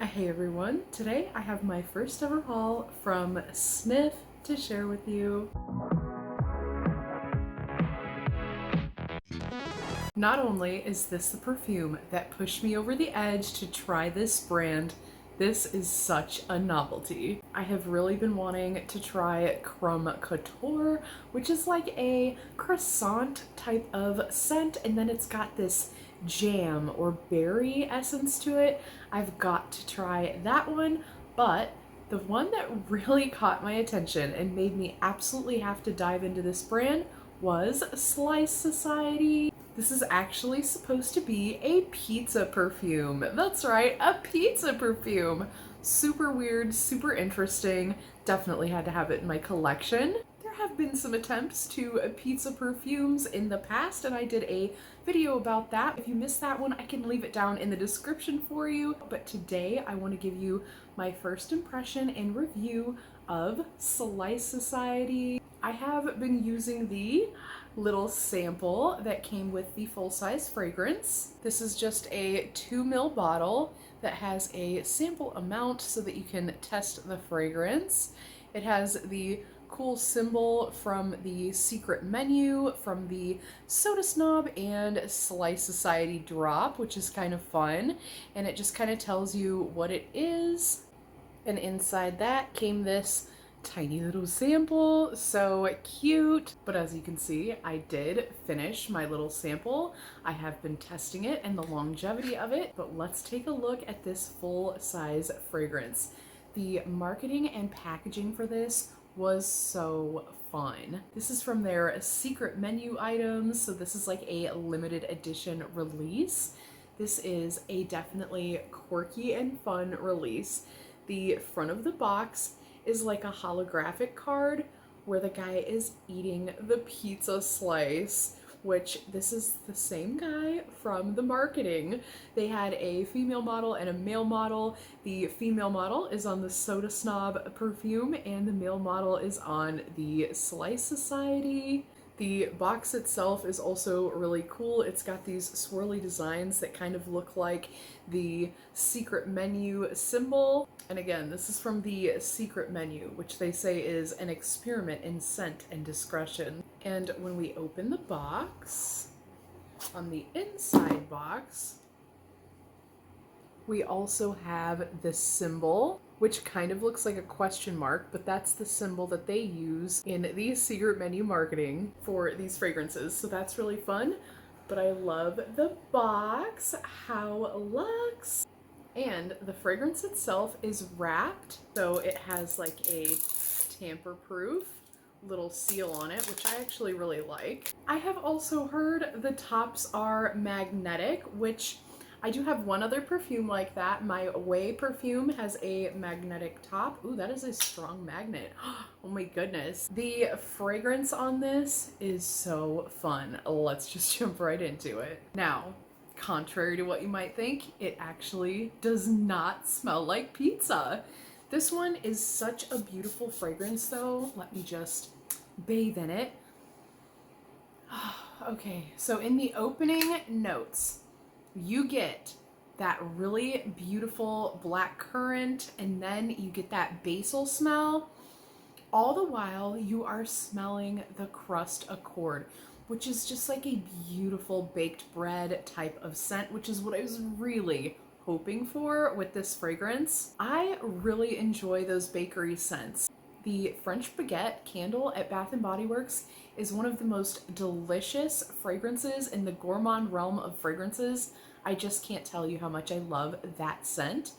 Hey everyone, today I have my first ever haul from Snif to share with you. Not only is this the perfume that pushed me over the edge to try this brand, this is such a novelty. I have really been wanting to try Crumb Couture, which is like a croissant type of scent, and then it's got this jam or berry essence to it. I've got to try that one, but the one that really caught my attention and made me absolutely have to dive into this brand was Slice Society. This is actually supposed to be a pizza perfume. That's right, a pizza perfume. Super weird, super interesting. Definitely had to have it in my collection. There have been some attempts to pizza perfumes in the past, and I did a video about that. If you missed that one, I can leave it down in the description for you. But today I want to give you my first impression and review of Slice Society. I have been using the little sample that came with the full-size fragrance. This is just a 2 ml bottle that has a sample amount so that you can test the fragrance. It has the cool symbol from the secret menu, from the Soda Snob and Slice Society drop, which is kind of fun, and it just kind of tells you what it is. And inside that came this tiny little sample, so cute. But as you can see, I did finish my little sample. I have been testing it and the longevity of it, but let's take a look at this full-size fragrance. The marketing and packaging for this was so fun. This is from their secret menu items, so this is like a limited edition release. This is a definitely quirky and fun release. The front of the box is like a holographic card where the guy is eating the pizza slice, which this is the same guy from the marketing. They had a female model and a male model. The female model is on the Soda Snob perfume and the male model is on the Slice Society. The box itself is also really cool. It's got these swirly designs that kind of look like the secret menu symbol. And again, this is from the secret menu, which they say is an experiment in scent and discretion. And when we open the box, on the inside box, we also have this symbol, which kind of looks like a question mark, but that's the symbol that they use in the secret menu marketing for these fragrances. So that's really fun. But I love the box, how it looks. And the fragrance itself is wrapped, so it has like a tamper-proof little seal on it, which I actually really like. I have also heard the tops are magnetic, which I do have one other perfume like that. My Away perfume has a magnetic top. Ooh, that is a strong magnet. Oh my goodness. The fragrance on this is so fun. Let's just jump right into it. Now, contrary to what you might think, it actually does not smell like pizza. This one is such a beautiful fragrance though. Let me just bathe in it. Okay, so in the opening notes, you get that really beautiful black currant, and then you get that basil smell. All the while you are smelling the crust accord, which is just like a beautiful baked bread type of scent, which is what I was really hoping for with this fragrance. I really enjoy those bakery scents. The French Baguette candle at Bath & Body Works is one of the most delicious fragrances in the gourmand realm of fragrances. I just can't tell you how much I love that scent.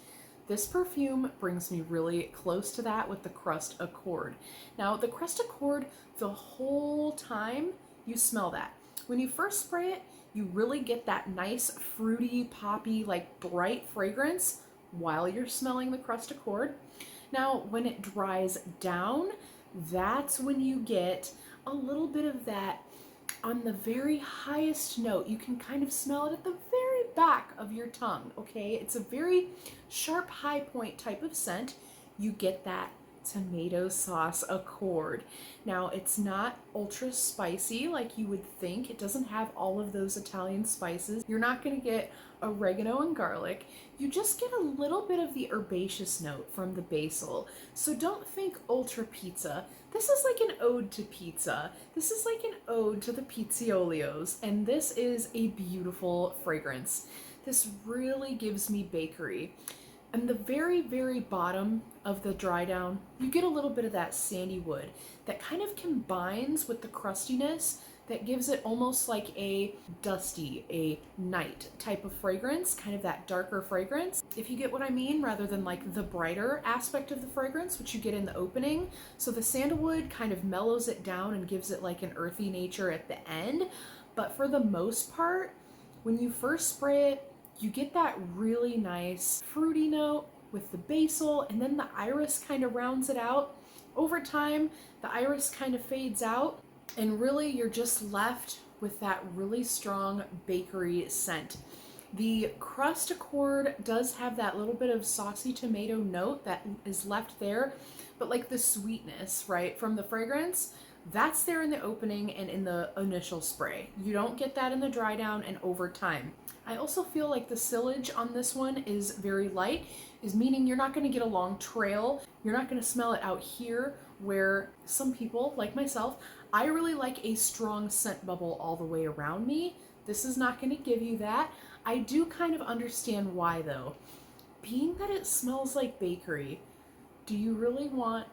This perfume brings me really close to that with the crust accord. Now, the crust accord, the whole time you smell that. When you first spray it, you really get that nice fruity, poppy, like bright fragrance while you're smelling the crust accord. Now, when it dries down, that's when you get a little bit of that on the very highest note. You can kind of smell it at the very back of your tongue, okay? It's a very sharp, high point type of scent. You get that tomato sauce accord. Now, it's not ultra spicy like you would think. It doesn't have all of those Italian spices. You're not going to get oregano and garlic. You just get a little bit of the herbaceous note from the basil. So don't think ultra pizza. This is like an ode to pizza. This is like an ode to the pizziolios, and this is a beautiful fragrance. This really gives me bakery. And the very, very bottom of the dry down, you get a little bit of that sandy wood that kind of combines with the crustiness that gives it almost like a dusty, a night type of fragrance, kind of that darker fragrance, if you get what I mean, rather than like the brighter aspect of the fragrance, which you get in the opening. So the sandalwood kind of mellows it down and gives it like an earthy nature at the end. But for the most part, when you first spray it, you get that really nice fruity note with the basil, and then the iris kind of rounds it out. Over time, the iris kind of fades out, and really you're just left with that really strong bakery scent. The crust accord does have that little bit of saucy tomato note that is left there, but like the sweetness, right, from the fragrance, that's there in the opening and in the initial spray. You don't get that in the dry down and over time. I also feel like the sillage on this one is very light, is meaning you're not going to get a long trail. You're not going to smell it out here where some people, like myself, I really like a strong scent bubble all the way around me. This is not going to give you that. I do kind of understand why though. Being that it smells like bakery, do you really want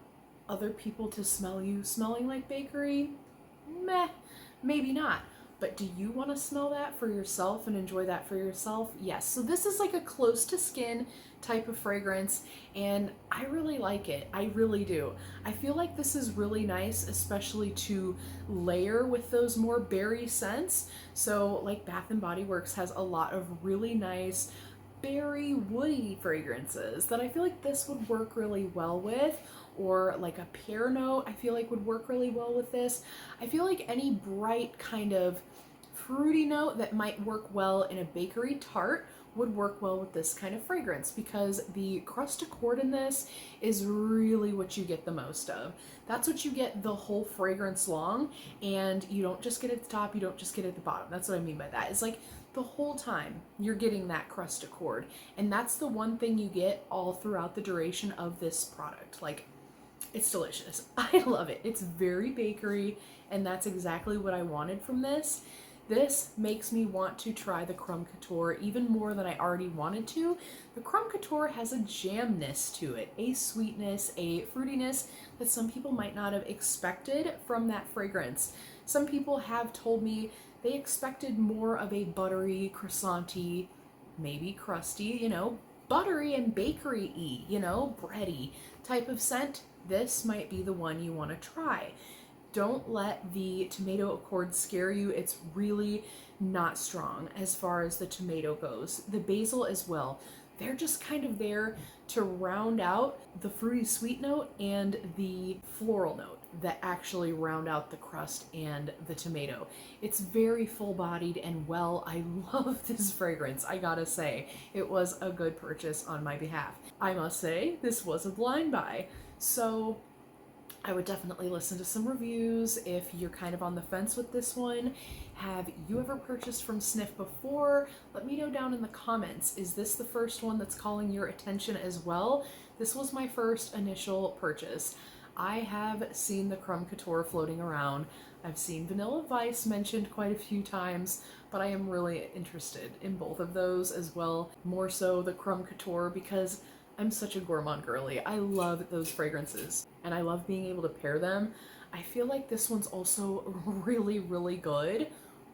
other people to smell you smelling like bakery? Meh, maybe not. But do you want to smell that for yourself and enjoy that for yourself? Yes. So this is like a close to skin type of fragrance, and I really like it. I really do. I feel like this is really nice, especially to layer with those more berry scents. So like Bath and Body Works has a lot of really nice berry woody fragrances that I feel like this would work really well with, or like a pear note I feel like would work really well with this. I feel like any bright kind of fruity note that might work well in a bakery tart would work well with this kind of fragrance, because the crust accord in this is really what you get the most of. That's what you get the whole fragrance long, and you don't just get it at the top, you don't just get it at the bottom. That's what I mean by that. It's like the whole time you're getting that crust accord, and that's the one thing you get all throughout the duration of this product. Like, it's delicious. I love it. It's very bakery, and that's exactly what I wanted from this. This makes me want to try the Crumb Couture even more than I already wanted to. The Crumb Couture has a jamness to it, a sweetness, a fruitiness that some people might not have expected from that fragrance. Some people have told me they expected more of a buttery, croissanty, maybe crusty, buttery and bakery-y, bready type of scent. This might be the one you want to try. Don't let the tomato accord scare you. It's really not strong as far as the tomato goes. The basil as well. They're just kind of there to round out the fruity sweet note and the floral note that actually round out the crust and the tomato. It's very full-bodied and well. I love this fragrance, I gotta say. It was a good purchase on my behalf. I must say, this was a blind buy. So I would definitely listen to some reviews if you're kind of on the fence with this one. Have you ever purchased from Snif before? Let me know down in the comments. Is this the first one that's calling your attention as well? This was my first initial purchase. I have seen the Crumb Couture floating around. I've seen Vanilla Vice mentioned quite a few times, but I am really interested in both of those as well. More so the Crumb Couture because I'm such a gourmand girly. I love those fragrances and I love being able to pair them. I feel like this one's also really, really good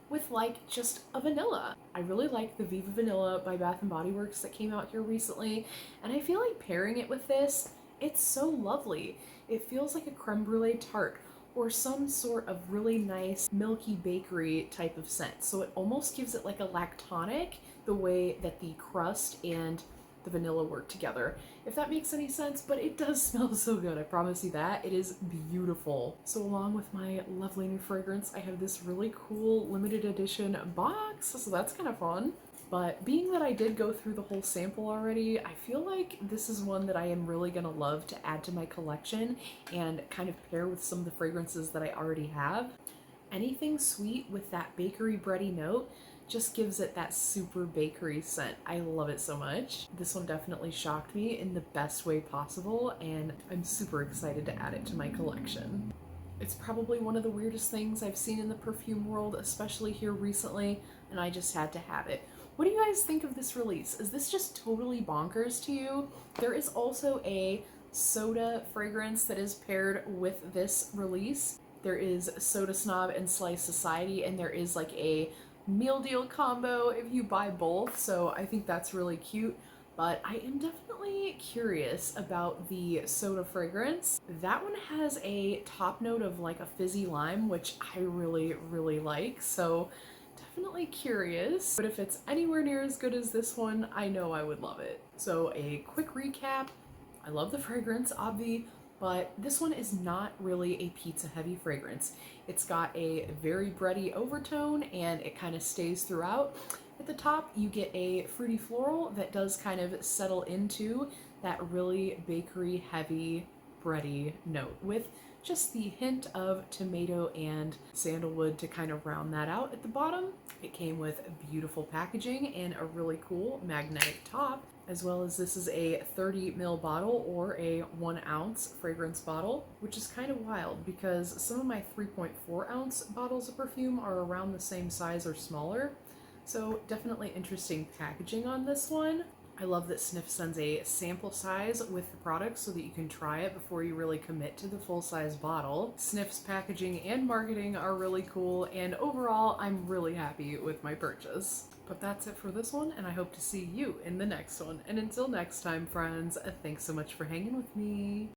with like just a vanilla. I really like the Viva Vanilla by Bath and Body Works that came out here recently, and I feel like pairing it with this, it's so lovely. It feels like a creme brulee tart or some sort of really nice milky bakery type of scent. So it almost gives it like a lactonic, the way that the crust and the vanilla work together, if that makes any sense. But it does smell so good, I promise you that. It is beautiful. So along with my lovely new fragrance, I have this really cool limited edition box, so that's kind of fun. But being that I did go through the whole sample already, I feel like this is one that I am really gonna love to add to my collection and kind of pair with some of the fragrances that I already have. Anything sweet with that bakery bready note just gives it that super bakery scent. I love it so much. This one definitely shocked me in the best way possible, and I'm super excited to add it to my collection. It's probably one of the weirdest things I've seen in the perfume world, especially here recently, and I just had to have it. What do you guys think of this release? Is this just totally bonkers to you? There is also a soda fragrance that is paired with this release. There is Soda Snob and Slice Society, and there is like a meal deal combo if you buy both, so I think that's really cute. But I am definitely curious about the soda fragrance. That one has a top note of like a fizzy lime, which I really, really like. So definitely curious. But if it's anywhere near as good as this one, I know I would love it. So a quick recap. I love the fragrance, obvi, but this one is not really a pizza heavy fragrance. It's got a very bready overtone and it kind of stays throughout. At the top, you get a fruity floral that does kind of settle into that really bakery heavy bready note with just the hint of tomato and sandalwood to kind of round that out. At the bottom, it came with beautiful packaging and a really cool magnetic top, as well as this is a 30 ml bottle or a 1 ounce fragrance bottle, which is kind of wild because some of my 3.4 ounce bottles of perfume are around the same size or smaller. So definitely interesting packaging on this one. I love that Snif sends a sample size with the product so that you can try it before you really commit to the full-size bottle. Snif's packaging and marketing are really cool, and overall, I'm really happy with my purchase. But that's it for this one, and I hope to see you in the next one. And until next time, friends, thanks so much for hanging with me.